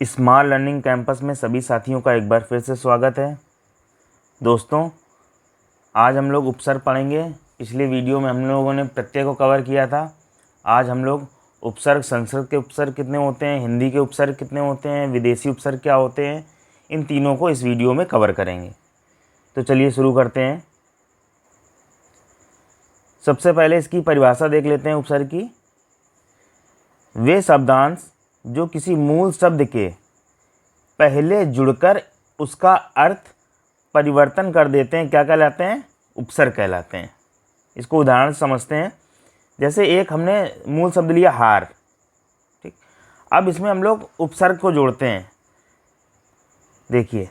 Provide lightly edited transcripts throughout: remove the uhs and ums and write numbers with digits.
Smart learning campus में सभी साथियों का एक बार फिर से स्वागत है। दोस्तों, आज हम लोग उपसर्ग पढ़ेंगे। पिछले वीडियो में हम लोगों ने प्रत्यय को कवर किया था। आज हम लोग उपसर्ग, संस्कृत के उपसर्ग कितने होते हैं, हिंदी के उपसर्ग कितने होते हैं, विदेशी उपसर्ग क्या होते हैं, इन तीनों को इस वीडियो में कवर करेंगे। तो चलिए शुरू करते हैं। सबसे पहले इसकी परिभाषा देख लेते हैं उपसर्ग की। वे शब्दांश जो किसी मूल शब्द के पहले जुड़कर उसका अर्थ परिवर्तन कर देते हैं क्या कहलाते हैं? उपसर्ग कहलाते हैं। इसको उदाहरण से समझते हैं। जैसे एक हमने मूल शब्द लिया हार, ठीक। अब इसमें हम लोग उपसर्ग को जोड़ते हैं। देखिए,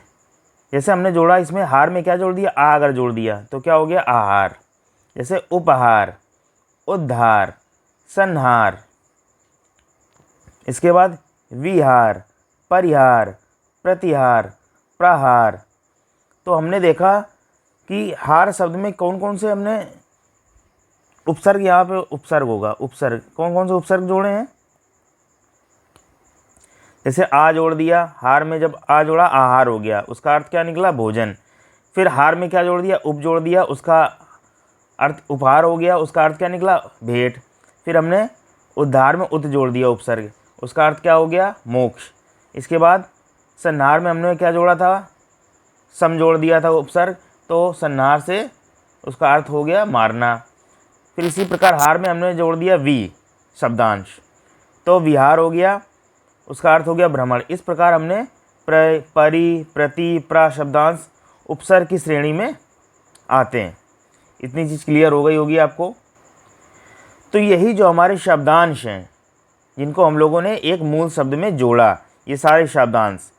जैसे हमने जोड़ा, इसमें हार में क्या जोड़ दिया? आ अगर जोड़ दिया तो क्या हो गया? आहार। जैसे उपहार, उद्धार, संहार। इसके बाद विहार, परिहार, प्रतिहार, प्रहार। तो हमने देखा कि हार शब्द में कौन कौन से हमने उपसर्ग, यहाँ पे उपसर्ग होगा। उपसर्ग कौन कौन से उपसर्ग जोड़े हैं? जैसे आ जोड़ दिया, हार में जब आ जोड़ा आहार हो गया, उसका अर्थ क्या निकला? भोजन। फिर हार में क्या जोड़ दिया? उप जोड़ दिया, उसका अर्थ उपहार हो गया, उसका अर्थ क्या निकला? भेंट। फिर हमने उद्धार में उत जोड़ दिया उपसर्ग, उसका अर्थ क्या हो गया? मोक्ष। इसके बाद संहार में हमने क्या जोड़ा था? सम जोड़ दिया था उपसर्ग, तो संहार से उसका अर्थ हो गया मारना। फिर इसी प्रकार हार में हमने जोड़ दिया वी शब्दांश, तो विहार हो गया, उसका अर्थ हो गया भ्रमण। इस प्रकार हमने परि, प्रति, प्र शब्दांश उपसर्ग की श्रेणी में आते हैं। इतनी चीज़ क्लियर हो गई होगी आपको। तो यही जो हमारे शब्दांश हैं, जिनको हम लोगों ने एक मूल शब्द में जोड़ा, ये सारे शब्दांश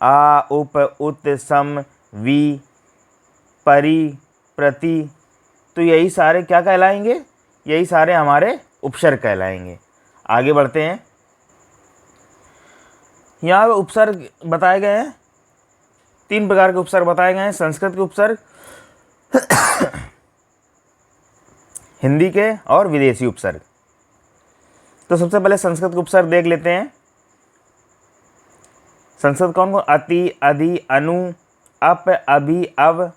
आ, उप, उत, सम, वी, परि, प्रति, तो यही सारे क्या कहलाएंगे? यही सारे हमारे उपसर्ग कहलाएंगे। आगे बढ़ते हैं। यहाँ उपसर्ग बताए गए हैं, 3 प्रकार के उपसर्ग बताए गए हैं। संस्कृत के उपसर्ग, हिंदी के और विदेशी उपसर्ग। तो सबसे पहले संस्कृत के उपसर्ग देख लेते हैं। संस्कृत कौन कौन? अति, अधि, अनु, अप, अभि, अव,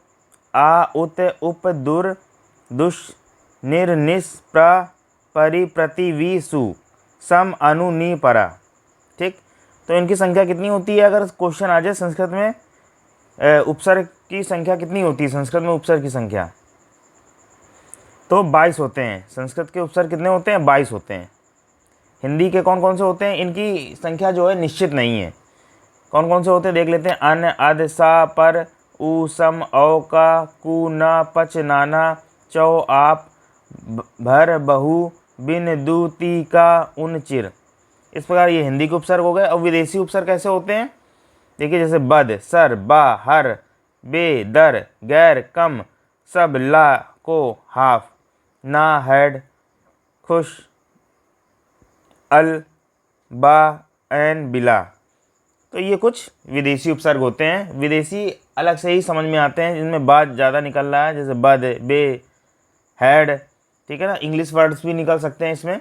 आ, उत, उप, दुर, दुष, निर, निस, प्र, परि, प्रति, वि, सु, सम, अनु, नि, परा। ठीक। तो इनकी संख्या कितनी होती है? अगर क्वेश्चन आ जाए संस्कृत में उपसर्ग की संख्या कितनी होती है? संस्कृत में उपसर्ग की संख्या तो 22 होते हैं। संस्कृत के उपसर्ग कितने होते हैं? 22 होते हैं। हिंदी के कौन कौन से होते हैं? इनकी संख्या जो है निश्चित नहीं है। कौन कौन से होते हैं देख लेते हैं। अन, अद, सा, पर, उ, सम, औ, का, कु, न, पच, नाना, चौ, आप, भर, बहु, बिन, दु, ती, का, उन, चिर। इस प्रकार ये हिंदी के उपसर्ग हो गए। और विदेशी उपसर्ग कैसे होते हैं? देखिए, जैसे बद, सर, बा, हर, बे, दर, गैर, कम, सब, ला, को, हाफ, ना, हेड, खुश, अल, बा, एन, बिला। तो ये कुछ विदेशी उपसर्ग होते हैं। विदेशी अलग से ही समझ में आते हैं, जिनमें बात ज़्यादा निकल रहा है, जैसे बद, बे, हेड, ठीक है ना। इंग्लिश वर्ड्स भी निकल सकते हैं इसमें।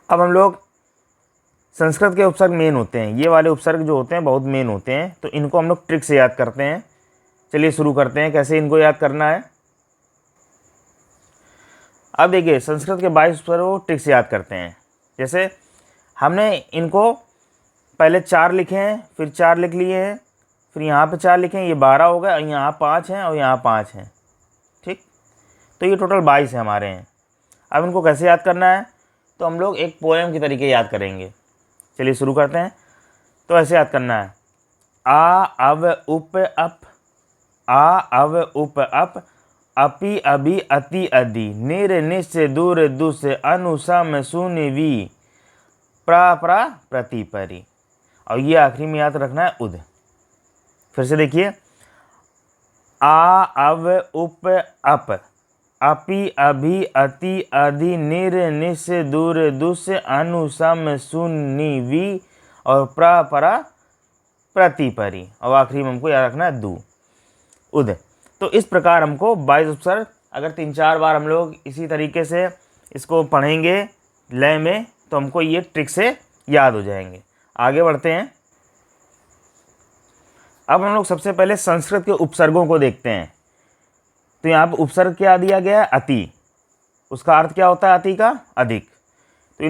अब हम लोग संस्कृत के उपसर्ग मेन होते हैं, ये वाले उपसर्ग जो होते हैं बहुत मेन होते हैं, तो इनको हम लोग ट्रिक से याद करते हैं। चलिए शुरू करते हैं, कैसे इनको याद करना है। अब देखिए, संस्कृत के 22 उपसर्ग को ट्रिक से याद करते हैं। जैसे हमने इनको पहले 4 लिखे हैं, फिर 4 लिख लिए हैं, फिर यहाँ पे 4 लिखे हैं, ये 12 हो गए, और यहाँ 5 हैं और यहाँ 5 हैं। ठीक। तो ये टोटल 22 है हमारे हैं। अब इनको कैसे याद करना है? तो हम लोग एक पोएम के तरीके याद करेंगे। चलिए शुरू करते हैं। तो ऐसे याद करना है। आ, अव, उप, अप, आ, अव, उप, अप, अपि, अभि, अति, अधि, निर, निस, दूर, दुस, अनु, सम, शून्य, वी, प्रा, प्रा, प्रति, परि। और ये आखिरी में याद रखना है उद। फिर से देखिए। आ, अव, उप, अप, अपि, अभि, अति, अधि, निर, निस, दूर, दुस, अनु, सम, शून्य, वी, और प्रा, परा, प्रति, परि। और आखिरी में हमको याद रखना है दू, उद। तो इस प्रकार हमको 22 उपसर्ग, अगर 3-4 बार हम लोग इसी तरीके से इसको पढ़ेंगे लय में, तो हमको ये ट्रिक से याद हो जाएंगे। आगे बढ़ते हैं। अब हम लोग सबसे पहले संस्कृत के उपसर्गों को देखते हैं। तो यहाँ पर उपसर्ग क्या दिया गया है? अति। उसका अर्थ क्या होता है अति का? अधिक। तो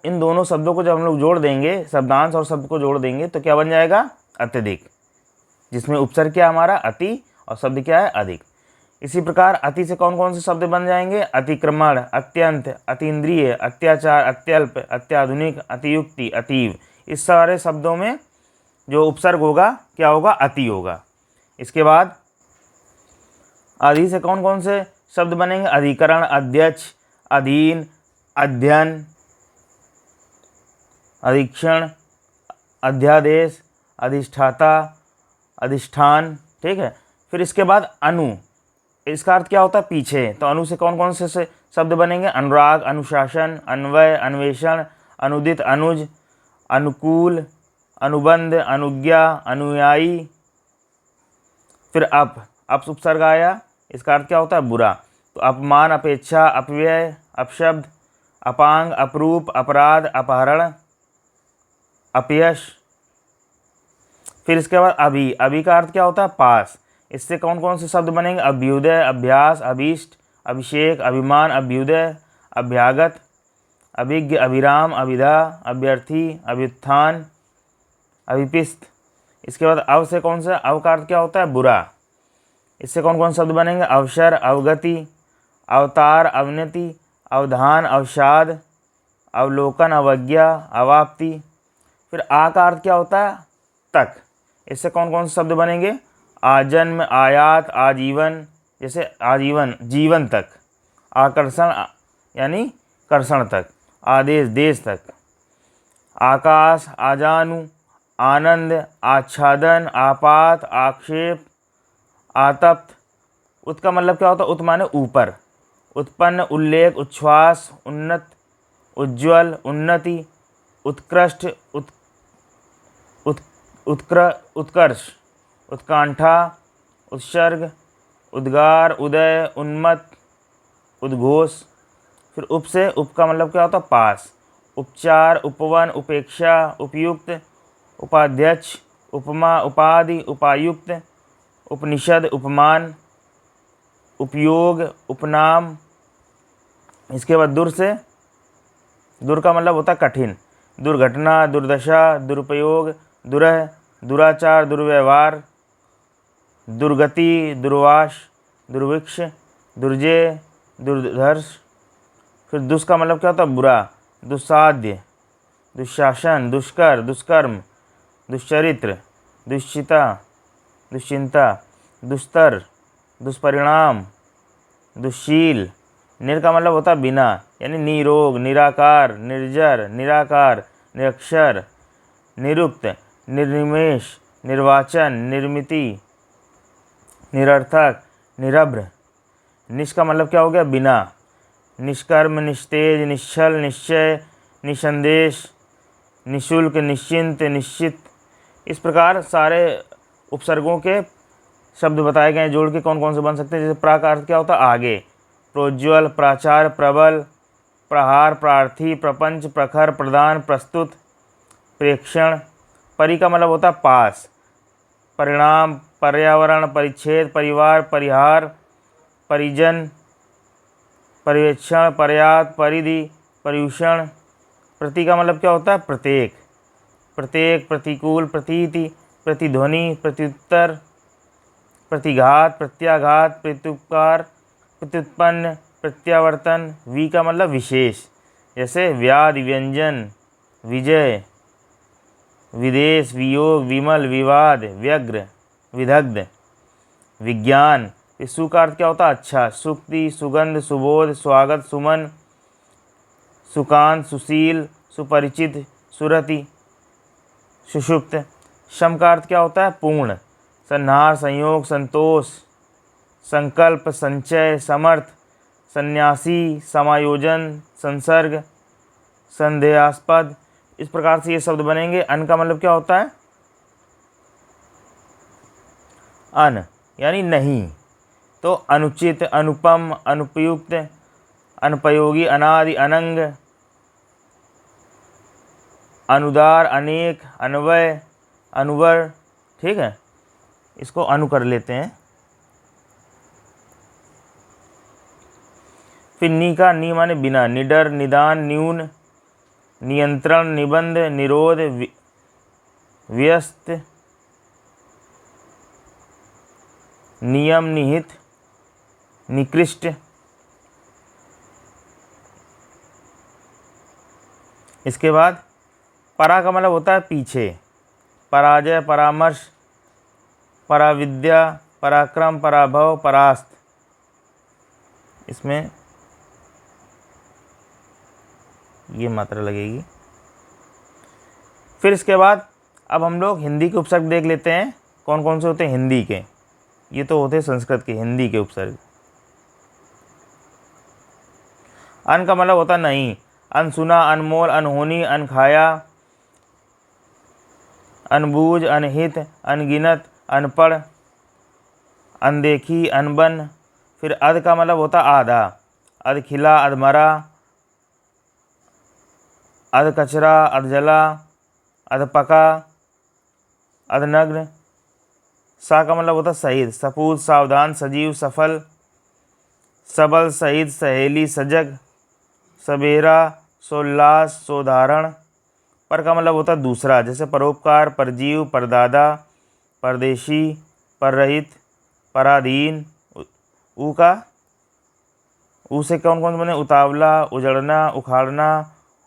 इन दोनों शब्दों को जब हम लोग जोड़ देंगे, शब्दांश और शब्द को जोड़ देंगे, तो क्या बन जाएगा? अत्यधिक, जिसमें उपसर्ग क्या हमारा? अति, और शब्द क्या है? अधिक। इसी प्रकार अति से कौन कौन से शब्द बन जाएंगे? अतिक्रमण, अत्यंत, अतीन्द्रिय, अत्याचार, अत्यल्प, अत्याधुनिक, अतियुक्ति, अतीव। इस सारे शब्दों में जो उपसर्ग होगा क्या होगा? अति होगा। इसके बाद अधि से कौन कौन से शब्द बनेंगे? अधिकरण, अध्यक्ष, अधीन, अध्ययन, अधीक्षण, अध्यादेश, अधिष्ठाता, अधिष्ठान। ठीक है। फिर इसके बाद अनु, इसका अर्थ क्या होता है? पीछे। तो अनु से कौन कौन से शब्द बनेंगे? अनुराग, अनुशासन, अन्वय, अन्वेषण, अनुदित, अनुज, अनुकूल, अनुबंध, अनुज्ञा, अनुयायी। फिर अप उपसर्ग आया, इसका अर्थ क्या होता है? बुरा। तो अपमान, अपेक्षा, अपव्यय, अपशब्द, अपांग, अपरूप, अपराध, अपहरण, अपयश। फिर इसके बाद अभी का अर्थ क्या होता है? पास। इससे कौन कौन से शब्द बनेंगे? अभ्युदय, अभ्यास, अभीष्ट, अभिषेक, अभिमान, अभ्युदय, अभ्यागत, अभिज्ञ, अभिराम, अभिधा, अभ्यर्थी, अभ्युत्थान, अभिपिस्त। इसके बाद अव से कौन सा? अव का अर्थ क्या होता है? बुरा। इससे कौन कौन शब्द बनेंगे? अवसर, अवगति, अवतार, अवनति, अवधान, अवसाद, अवलोकन, अवज्ञा, अवाप्ति। फिर आ का अर्थ क्या होता है? तक। इससे कौन कौन से शब्द बनेंगे? आजन्म, आयात, आजीवन, जैसे आजीवन, जीवन तक। आकर्षण यानी कर्षण तक। आदेश, देश तक। आकाश, आजानु, आनंद, आच्छादन, आपात, आक्षेप, आतप्त। उत का मतलब क्या होता है? उत माने ऊपर। उत्पन्न, उल्लेख, उच्छ्वास, उन्नत, उज्ज्वल, उन्नति, उत्कृष्ट, उत्कर्ष, उत्कंठा, उत्सर्ग, उद्गार, उदय, उन्मत्त, उद्घोष। फिर उप से उप का मतलब क्या होता है? पास। उपचार, उपवन, उपेक्षा, उपयुक्त, उपाध्यक्ष, उपमा, उपाधि, उपायुक्त, उपनिषद, उपमान, उपयोग, उपनाम। इसके बाद दुर से, दुर का मतलब होता है कठिन। दुर्घटना, दुर्दशा, दुरुपयोग, दुरह, दुराचार, दुर्व्यवहार, दुर्गति, दुर्वास, दुर्भिक्ष, दुर्जय, दुर्धर्ष। फिर दुष् का मतलब क्या होता है? बुरा। दुस्साध्य, दुशासन, दुष्कर, दुष्कर्म, दुश्चरित्र, दुश्चिता, दुश्चिंता, दुस्तर, दुष्परिणाम, दुशील। निर का मतलब होता है बिना, यानी निरोग, निराकार, निर्जर, निराकार, निरक्षर, निरुक्त, निर्निमेष, निर्वाचन, निर्मिति, निरर्थक, निरभ्र। निष् का मतलब क्या हो गया? बिना। निष्कर्म, निस्तेज, निश्चल, निश्चय, निसंदेश, निशुल्क, निश्चिंत, निश्चित। इस प्रकार सारे उपसर्गों के शब्द बताए गए हैं जोड़ के कौन कौन से बन सकते हैं। जैसे प्रा का अर्थ क्या होता है? आगे। प्रोज्वल, प्राचार, प्रबल, प्रहार, प्रार्थी, प्रपंच, प्रखर, प्रदान, प्रस्तुत, प्रेक्षण। परि का मतलब होता है पास। परिणाम, पर्यावरण, परिच्छेद, परिवार, परिहार, परिजन, पर्यवेक्षण, पर्याप्त, परिधि, पर्यूषण। प्रति का मतलब क्या होता है? प्रत्येक। प्रत्येक, प्रतिकूल, प्रतीति, प्रतिध्वनि, प्रत्युत्तर, प्रतिघात, प्रत्याघात, प्रत्युपकार, प्रत्युत्पन्न, प्रत्यावर्तन। वी का मतलब विशेष, जैसे व्याध, व्यंजन, विजय, विदेश, वियोग, विमल, विवाद, व्यग्र, विदग्ध, विज्ञान। सु का अर्थ क्या होता है? अच्छा। सुक्ति, सुगंध, सुबोध, स्वागत, सुमन, सुकांत, सुशील, सुपरिचित, सुरति, सुषुप्त। शम का अर्थ क्या होता है? पूर्ण। संहार, संयोग, संतोष, संकल्प, संचय, समर्थ, सन्यासी, समायोजन, संसर्ग, संदेहास्पद। इस प्रकार से ये शब्द बनेंगे। अन का मतलब क्या होता है? अन यानी नहीं। तो अनुचित, अनुपम, अनुपयुक्त, अनुपयोगी, अनादि, अनंग, अनुदार, अनेक, अन्वय, अनुवर। ठीक है, इसको अनु कर लेते हैं। फिर नी का नी माने बिना, निडर, निदान, न्यून, नियंत्रण, निबंध, निरोध, व्यस्त, नियम, निहित, निकृष्ट। इसके बाद परा का मतलब होता है पीछे, पराजय, परामर्श, पराविद्या, पराक्रम, पराभव, परास्त। इसमें ये मात्रा लगेगी। फिर इसके बाद अब हम लोग हिंदी के उपसर्ग देख लेते हैं, कौन कौन से होते हैं हिंदी के। ये तो होते हैं संस्कृत के, हिंदी के उपसर्ग। अन का मतलब होता नहीं, अनसुना, अनमोल, अनहोनी, अनखाया, अनबूझ, अनहित, अनगिनत, अनपढ़, अनदेखी, अनबन। फिर अध का मतलब होता आधा, अधखिला, अधमरा, अध कचरा, अधजला, अधपका, अधनग्न। सा का मतलब होता शहीद, सपूत, सावधान, सजीव, सफल, सबल, शहीद, सहेली, सजग, सवेरा, सोल्लास, सोधारण। पर का मतलब होता दूसरा, जैसे परोपकार, परजीव, परदादा, परदेशी, पररहित, पराधीन। ऊ का ऊ से कौन कौन से बने, उतावला, उजड़ना, उखाड़ना,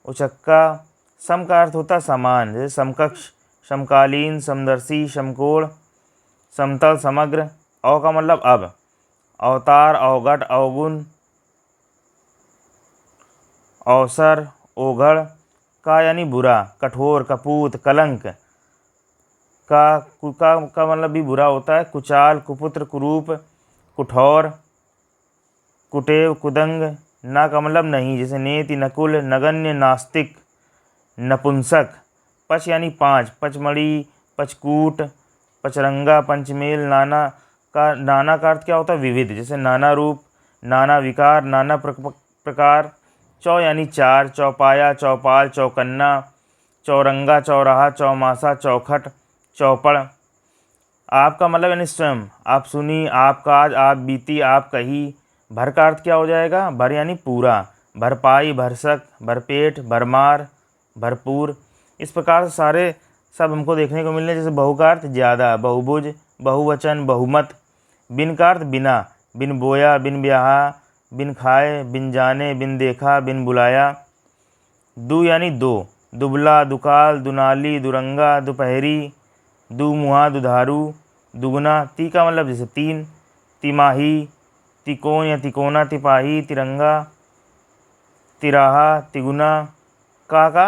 उचक्का। सम का अर्थ होता समान, जैसे समकक्ष, समकालीन, समदर्शी, समकोण, समतल, समग्र। अव का मतलब अब, अवतार, अवगट, अवगुण, अवसर, ओघड़। का यानी बुरा, कठोर, कपूत, कलंक। का मतलब भी बुरा होता है, कुचाल, कुपुत्र, कुरूप, कुठौर, कुटेव, कुदंग। ना का मतलब नहीं, जैसे नेति, नकुल, नगण्य, नास्तिक, नपुंसक। पच यानी पाँच, पचमढ़ी, पचकूट, पचरंगा, पंचमेल। नाना का अर्थ क्या होता है, विविध, जैसे नाना रूप, नाना विकार, नाना प्रकार। चौ यानी चार, चौपाया, चौपाल, चौकन्ना, चौरंगा, चौराहा, चौमासा, चौखट, चौपड़। आपका मतलब यानी स्वयं, आप सुनी, आप काज, आप बीती, आप कही। भर का अर्थ क्या हो जाएगा, भर यानी पूरा, भरपाई, भरसक, भरपेट, भरमार, भरपूर। इस प्रकार से सारे सब हमको देखने को मिल रहे हैं। जैसे बहु का अर्थ ज़्यादा, बहुभुज, बहुवचन, बहुमत। बिन का अर्थ बिना, बिन बोया, बिन ब्याहा, बिन खाए, बिन जाने, बिन देखा, बिन बुलाया। दु यानी दो, दुबला, दुकाल, दुनाली, दुरंगा, दोपहरी, दुमुहा, दुधारू, दुगुना। ती का मतलब जैसे तीन, तिमाही, तिकोन या तिकोना, तिपाही, तिरंगा, तिराहा, तिगुना। का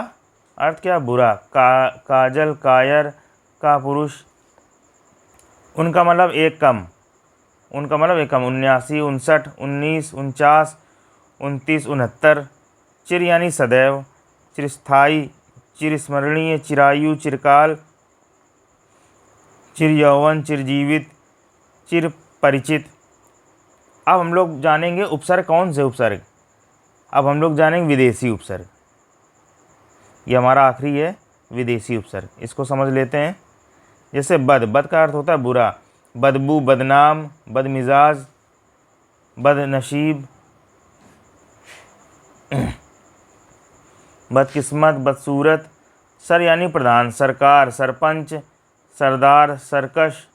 अर्थ क्या, बुरा, काजल, कायर, का पुरुष। उनका मतलब एक कम, 79, 59, 19, 49, 29, 69। चिर यानी सदैव, चिरस्थाई, चिरस्मरणीय, चिरायु, चिरकाल, चिर यौवन, चिरजीवित, चिर परिचित। अब हम लोग जानेंगे उपसर्ग, कौन से उपसर्ग। अब हम लोग जानेंगे विदेशी उपसर्ग। ये हमारा आखिरी है, विदेशी उपसर्ग, इसको समझ लेते हैं। जैसे बद का अर्थ होता है बुरा, बदबू, बदनाम, बदमिजाज, बदनसीब, बदकिस्मत, बदसूरत। सर यानी प्रधान, सरकार, सरपंच, सरदार, सरकश,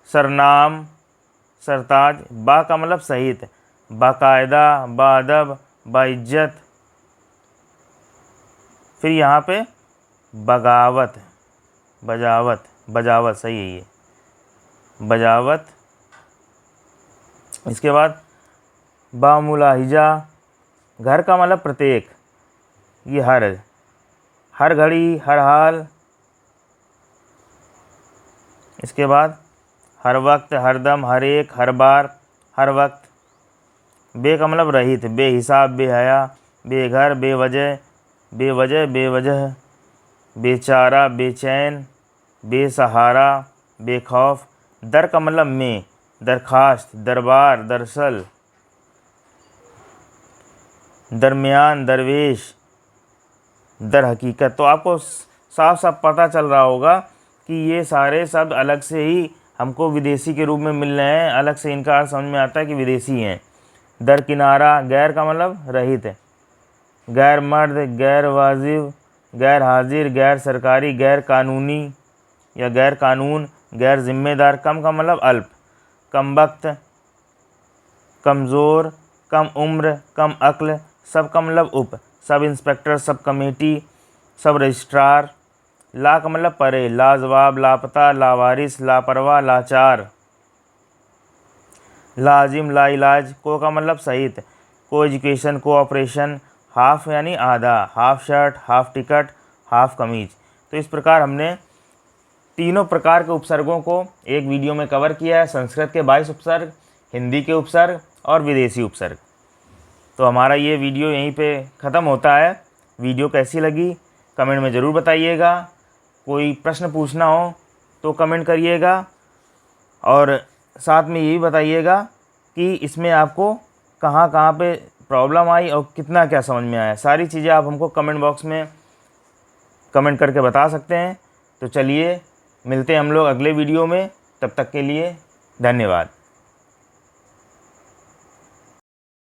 सरनाम, सरताज। बा का मतलब सहित, बाकायदा, बाअदब, बाइज्जत। फिर यहाँ पे बगावत, बजावत सही है ये, बजावत। इसके बाद बामुलाहिजा, घर का मतलब प्रत्येक, ये हर घड़ी, हर हाल। इसके बाद हर वक्त, हरदम, हर एक, हर बार, हर वक्त। बे का मतलब रहित, बेहिसाब, बेहया, बेघर, बेवजह, बेवजह, बेचारा, बेचैन, बेसहारा, बेखौफ। दर का मतलब में, दरखास्त, दरबार, दरअसल, दरमियान, दरवेश, दर हकीकत। तो आपको साफ साफ पता चल रहा होगा कि ये सारे शब्द अलग से ही हमको विदेशी के रूप में मिल रहे हैं, अलग से इनका अर्थ समझ में आता है कि विदेशी हैं। दर किनारा, गैर का मतलब रहित, गैर मर्द, गैर वाजिब, गैर हाजिर, गैर सरकारी, गैर कानूनी या गैर कानून, गैर जिम्मेदार। कम का मतलब अल्प, कम वक्त, कमज़ोर, कम उम्र, कम अक्ल। सब का मतलब उप, सब इंस्पेक्टर, सब कमेटी, सब रजिस्ट्रार। ला का मतलब परे, लाजवाब, लापता, लावारिस, लापरवाह, लाचार। लाजिम, लाइलाज। को का मतलब सहित, को एजुकेशन, को ऑपरेशन। हाफ यानी आधा, half shirt, half ticket, half कमीज। तो इस प्रकार हमने तीनों प्रकार के उपसर्गों को एक वीडियो में कवर किया है। संस्कृत के 22 उपसर्ग, हिंदी के उपसर्ग और विदेशी उपसर्ग। तो हमारा ये वीडियो यहीं पे ख़त्म होता है। वीडियो कैसी लगी कमेंट में ज़रूर बताइएगा। कोई प्रश्न पूछना हो तो कमेंट करिएगा, और साथ में ये भी बताइएगा कि इसमें आपको कहाँ कहाँ पे प्रॉब्लम आई और कितना क्या समझ में आया। सारी चीज़ें आप हमको कमेंट बॉक्स में कमेंट करके बता सकते हैं। तो चलिए मिलते हैं हम लोग अगले वीडियो में, तब तक के लिए धन्यवाद।